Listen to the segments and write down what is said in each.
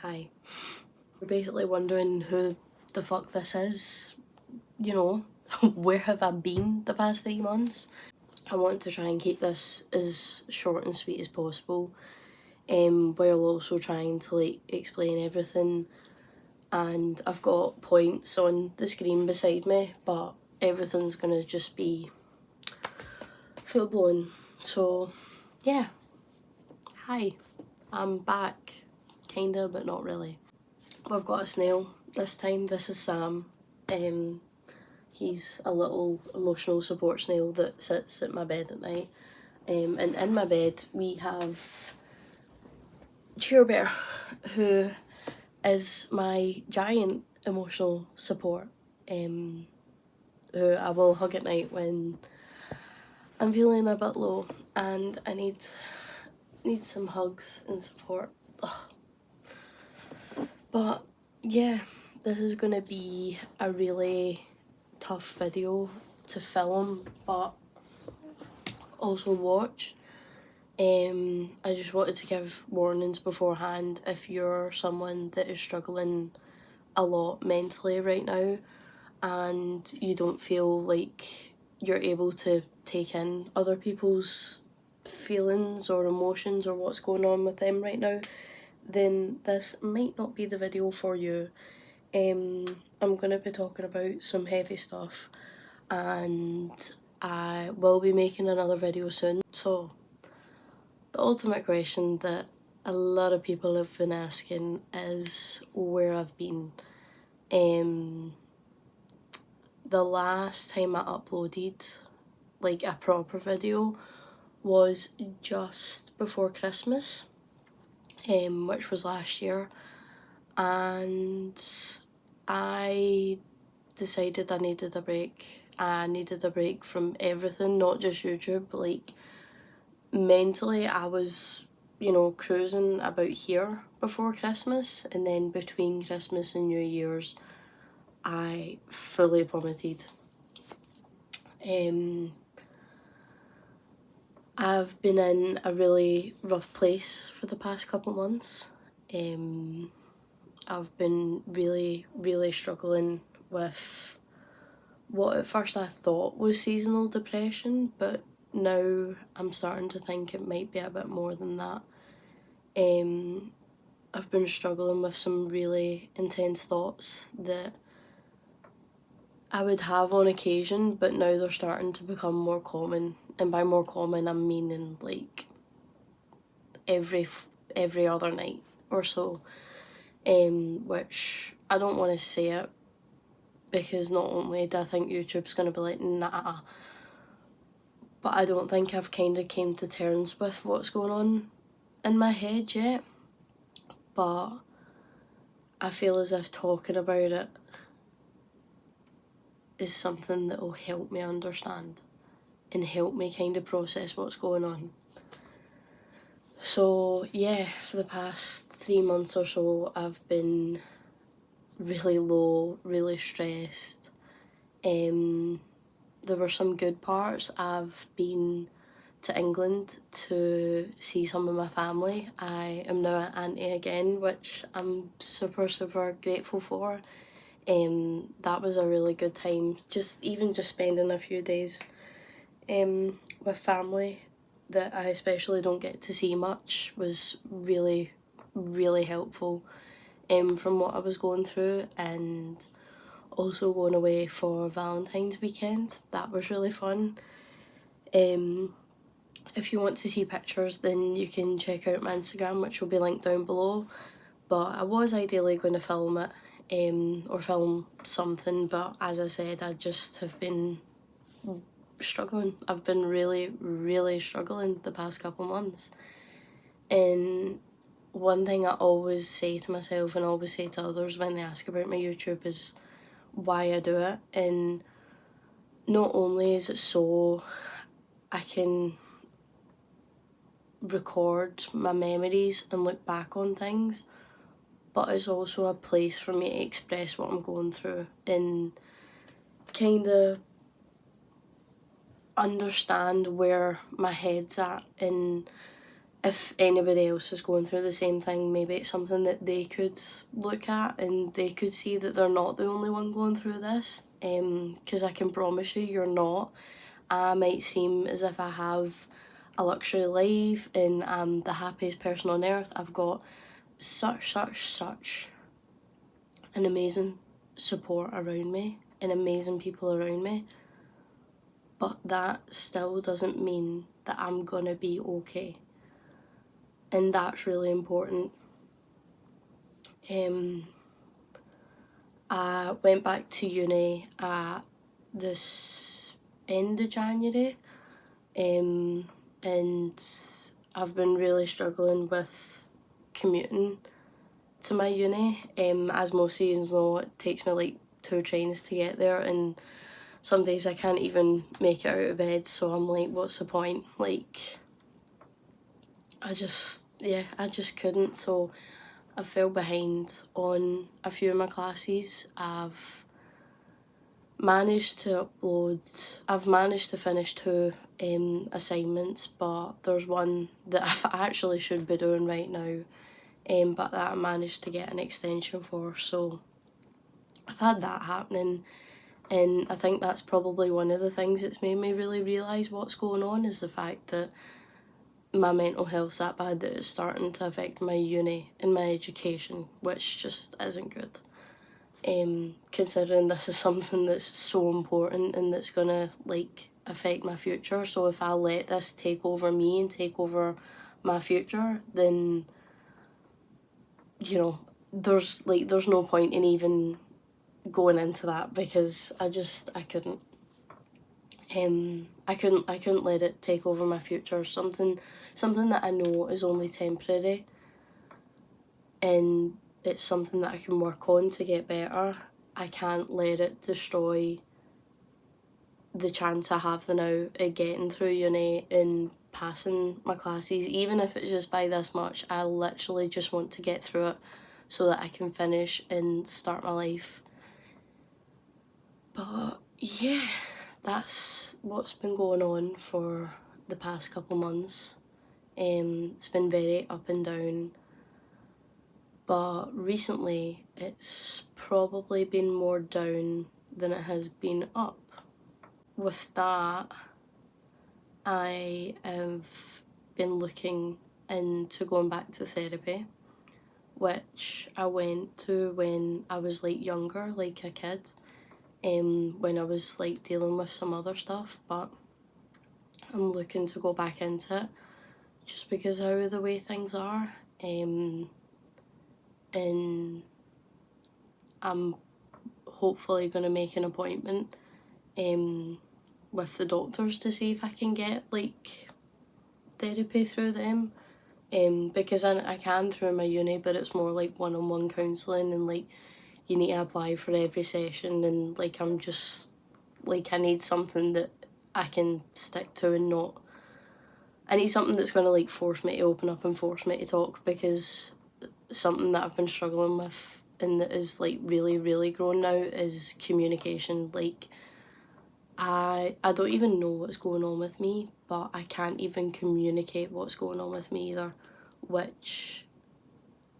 Hi. We're basically wondering who the fuck this is, you know, where have I been the past 3 months? I want to try and keep this as short and sweet as possible, while also trying to like explain everything. And I've got points on the screen beside me, but everything's gonna just be full blown. So yeah, hi, I'm back, kinda, but not really. We've got a snail this time. This is Sam. He's a little emotional support snail that sits at my bed at night. And in my bed we have Cheer Bear, who is my giant emotional support, who I will hug at night when I'm feeling a bit low and I need some hugs and support. Ugh. But yeah, this is gonna be a really tough video to film but also watch. I just wanted to give warnings beforehand if you're someone that is struggling a lot mentally right now and you don't feel like you're able to take in other people's feelings or emotions or what's going on with them right now, then this might not be the video for you. I'm gonna be talking about some heavy stuff and I will be making another video soon. So the ultimate question that a lot of people have been asking is where I've been. The last time I uploaded like a proper video was just before Christmas, which was last year, and I decided I needed a break. I needed a break from everything, not just YouTube, but like mentally I was, you know, cruising about here before Christmas, and then between Christmas and New Year's I fully plummeted. I've been in a really rough place for the past couple months. I've been really struggling with what at first I thought was seasonal depression, but now I'm starting to think it might be a bit more than that. I've been struggling with some really intense thoughts that I would have on occasion, but now they're starting to become more common. And by more common, I'm meaning like every other night or so. Which I don't want to say it because not only do I think YouTube's going to be like, nah, but I don't think I've kind of came to terms with what's going on in my head yet. But I feel as if talking about it is something that will help me understand and help me kind of process what's going on. So yeah, for the past 3 months or so I've been really low, really stressed. There were some good parts. I've been to England to see some of my family. I am now an auntie again, which I'm super grateful for. That was a really good time. Just spending a few days with family that I especially don't get to see much was really helpful from what I was going through. And also going away for Valentine's weekend, that was really fun. If you want to see pictures, then you can check out my Instagram, which will be linked down below. But I was ideally going to film it, or film something, but as I said, I just have been struggling. I've been really struggling the past couple months. And one thing I always say to myself and always say to others when they ask about my YouTube is why I do it. And not only is it so I can record my memories and look back on things, but it's also a place for me to express what I'm going through and kind of understand where my head's at and if anybody else is going through the same thing, maybe it's something that they could look at and they could see that they're not the only one going through this. Because I can promise you, you're not. I might seem as if I have a luxury life and I'm the happiest person on earth. I've got such an amazing support around me and amazing people around me. But that still doesn't mean that I'm gonna be okay. And that's really important. I went back to uni at this end of January, and I've been really struggling with commuting to my uni. As most of you know, it takes me like 2 trains to get there, and some days I can't even make it out of bed, so I'm like, what's the point? Like, I just couldn't. So I fell behind on a few of my classes. I've managed to finish 2 assignments, but there's one that I actually should be doing right now, but that I managed to get an extension for. So I've had that happening, and I think that's probably one of the things that's made me really realise what's going on, is the fact that my mental health's that bad that it's starting to affect my uni and my education, which just isn't good. Considering this is something that's so important and that's gonna like affect my future. So if I let this take over me and take over my future, then, you know, there's no point in even going into that, because I couldn't. I couldn't let it take over my future. Something that I know is only temporary, and it's something that I can work on to get better. I can't let it destroy the chance I have now of getting through uni and passing my classes, even if it's just by this much. I literally just want to get through it so that I can finish and start my life. But yeah, that's what's been going on for the past couple months. It's been very up and down, but recently it's probably been more down than it has been up. With that, I have been looking into going back to therapy, which I went to when I was like younger, like a kid, when I was like dealing with some other stuff, but I'm looking to go back into it just because of the way things are, and I'm hopefully going to make an appointment with the doctors to see if I can get like therapy through them, because I can through my uni, but it's more like one-on-one counselling, and like you need to apply for every session, and like I'm just like, I need something that I can stick to, and not, I need something that's going to like force me to open up and force me to talk, because something that I've been struggling with and that is like really grown now is communication. Like I don't even know what's going on with me, but I can't even communicate what's going on with me either, which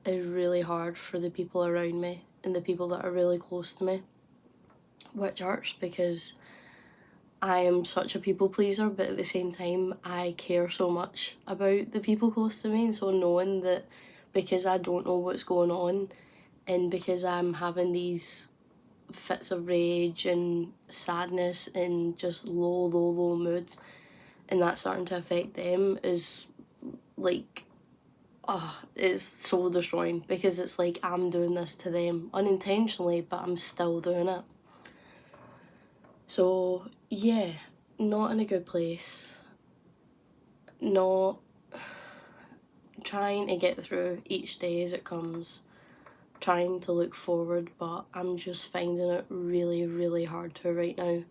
is really hard for the people around me and the people that are really close to me, which hurts because I am such a people pleaser, but at the same time I care so much about the people close to me. And so knowing that because I don't know what's going on, and because I'm having these fits of rage and sadness and just low moods, and that's starting to affect them, is like, it's soul destroying, because it's like I'm doing this to them unintentionally, but I'm still doing it. So yeah, not in a good place, not trying to get through each day as it comes, trying to look forward, but I'm just finding it really hard to right now.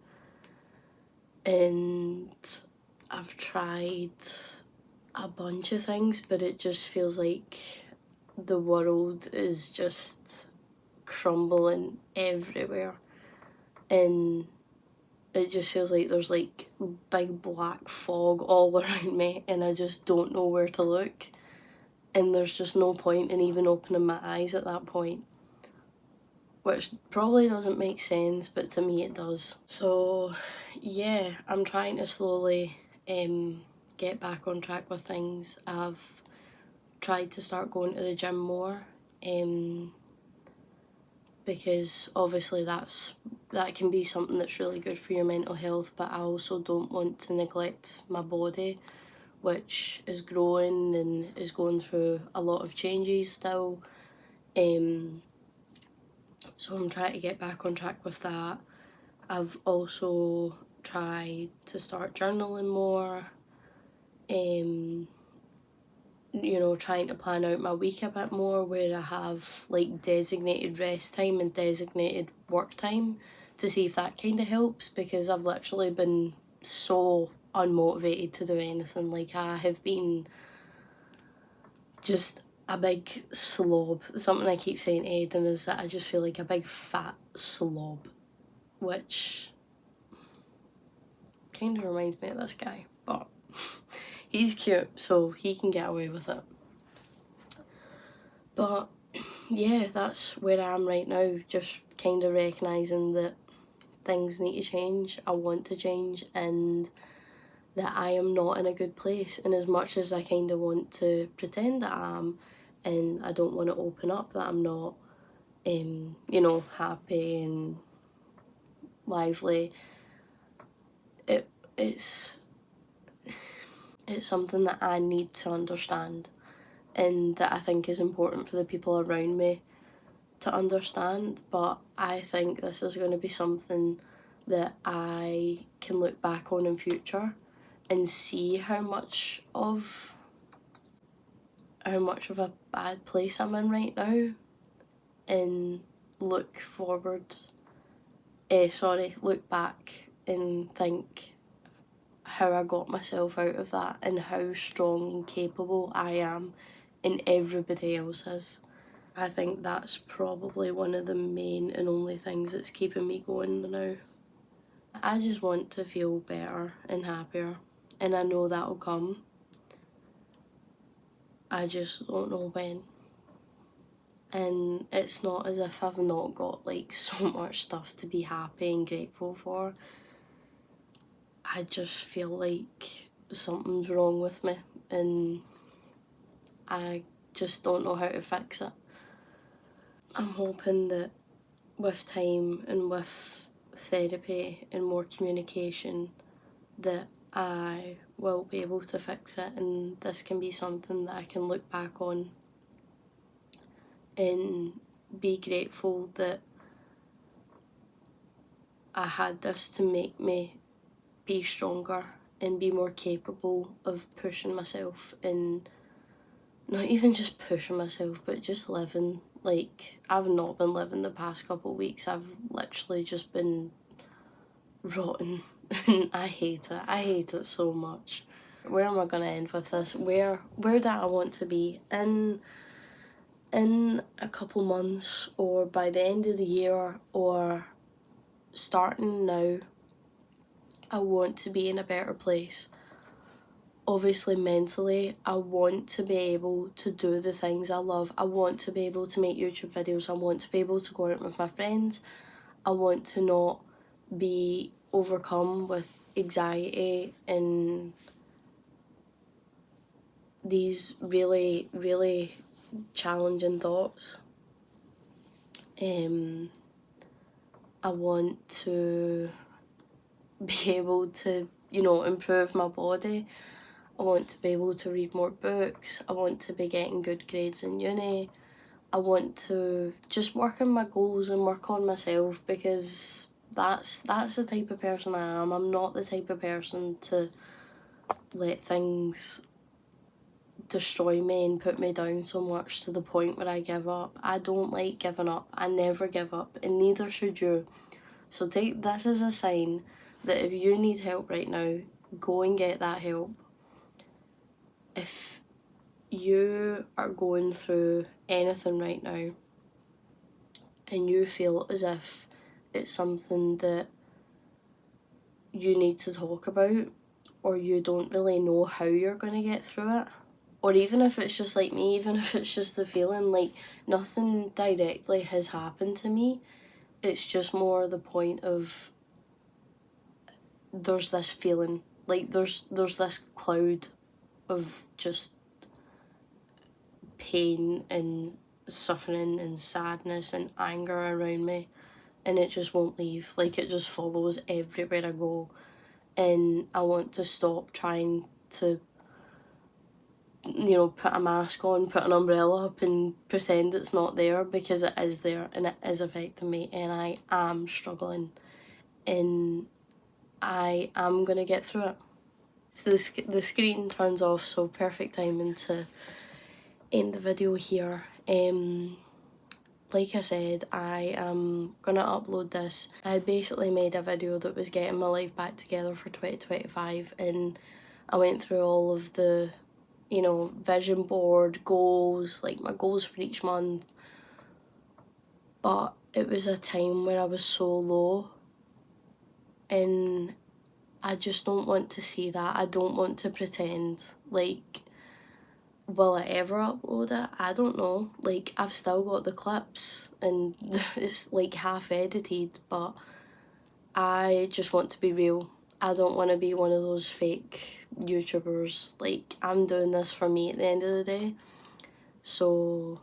And I've tried a bunch of things, but it just feels like the world is just crumbling everywhere, and it just feels like there's like big black fog all around me and I just don't know where to look, and there's just no point in even opening my eyes at that point, which probably doesn't make sense, but to me it does. So yeah, I'm trying to slowly get back on track with things. I've tried to start going to the gym more, because obviously that can be something that's really good for your mental health, but I also don't want to neglect my body, which is growing and is going through a lot of changes still. So I'm trying to get back on track with that. I've also tried to start journaling more, you know, trying to plan out my week a bit more, where I have like designated rest time and designated work time, to see if that kind of helps, because I've literally been so unmotivated to do anything. Like, I have been just a big slob. Something I keep saying to Aidan is that I just feel like a big fat slob, which kind of reminds me of this guy, but he's cute, so he can get away with it. But yeah, that's where I am right now, just kind of recognising that things need to change, I want to change, and that I am not in a good place. And as much as I kind of want to pretend that I am, and I don't want to open up that I'm not, you know, happy and lively, it's something that I need to understand, and that I think is important for the people around me to understand. But I think this is going to be something that I can look back on in future and see how much of a bad place I'm in right now, and look back and think how I got myself out of that, and how strong and capable I am and everybody else is. I think that's probably one of the main and only things that's keeping me going now. I just want to feel better and happier, and I know that'll come. I just don't know when. And it's not as if I've not got like so much stuff to be happy and grateful for. I just feel like something's wrong with me, and I just don't know how to fix it. I'm hoping that with time and with therapy and more communication, that I will be able to fix it, and this can be something that I can look back on and be grateful that I had this to make me be stronger and be more capable of pushing myself, and not even just pushing myself, but just living. Like, I've not been living the past couple of weeks. I've literally just been rotten and I hate it. I hate it so much. Where am I going to end with this? Where do I want to be in a couple months, or by the end of the year, or starting now? I want to be in a better place. Obviously, mentally, I want to be able to do the things I love. I want to be able to make YouTube videos. I want to be able to go out with my friends. I want to not be overcome with anxiety and these really, really challenging thoughts. I want to be able to, you know, improve my body. I want to be able to read more books. I want to be getting good grades in uni. I want to just work on my goals and work on myself, because that's the type of person I am. I'm not the type of person to let things destroy me and put me down so much to the point where I give up. I don't like giving up. I never give up, and neither should you. So take this as a sign that if you need help right now, go and get that help. If you are going through anything right now and you feel as if it's something that you need to talk about, or you don't really know how you're going to get through it. Or even if it's just like me, even if it's just the feeling, like nothing directly has happened to me, it's just more the point of there's this feeling, like there's this cloud of just pain and suffering and sadness and anger around me, and it just won't leave. Like, it just follows everywhere I go, and I want to stop trying to, you know, put a mask on, put an umbrella up and pretend it's not there, because it is there and it is affecting me, and I am struggling, and I am gonna get through it. So the screen turns off, so perfect timing to end the video here. Like I said, I am gonna upload this. I had basically made a video that was getting my life back together for 2025, and I went through all of the, you know, vision board goals, like my goals for each month. But it was a time where I was so low, and I just don't want to see that. I don't want to pretend. Like, will I ever upload it? I don't know. Like, I've still got the clips and it's like half edited, but I just want to be real. I don't want to be one of those fake YouTubers. Like, I'm doing this for me at the end of the day. So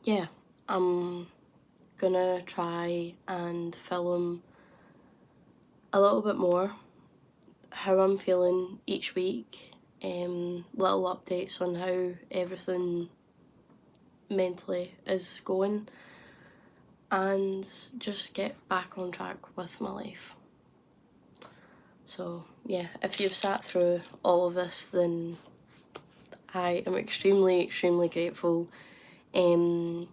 yeah, I'm gonna try and film a little bit more how I'm feeling each week, little updates on how everything mentally is going, and just get back on track with my life. So yeah, if you've sat through all of this, then I am extremely grateful. I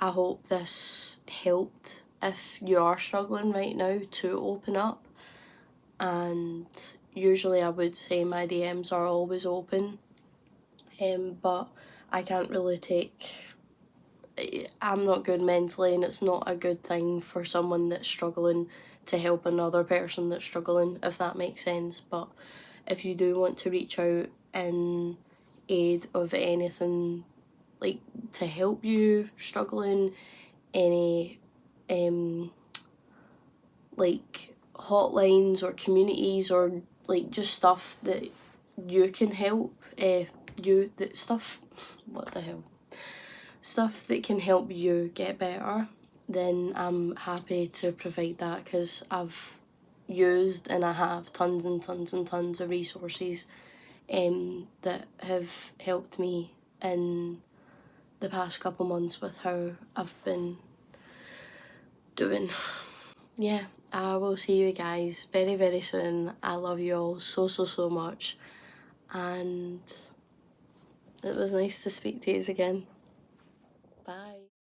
hope this helped if you are struggling right now to open up. And usually I would say my DMs are always open, but I can't really I'm not good mentally, and it's not a good thing for someone that's struggling to help another person that's struggling, if that makes sense. But if you do want to reach out in aid of anything, like to help you struggling, any like hotlines or communities, or like just stuff that you can help stuff that can help you get better, then I'm happy to provide that, because I've used and I have tons and tons and tons of resources that have helped me in the past couple months with how I've been doing. Yeah, I will see you guys very soon. I love you all so much, and it was nice to speak to you again. Bye.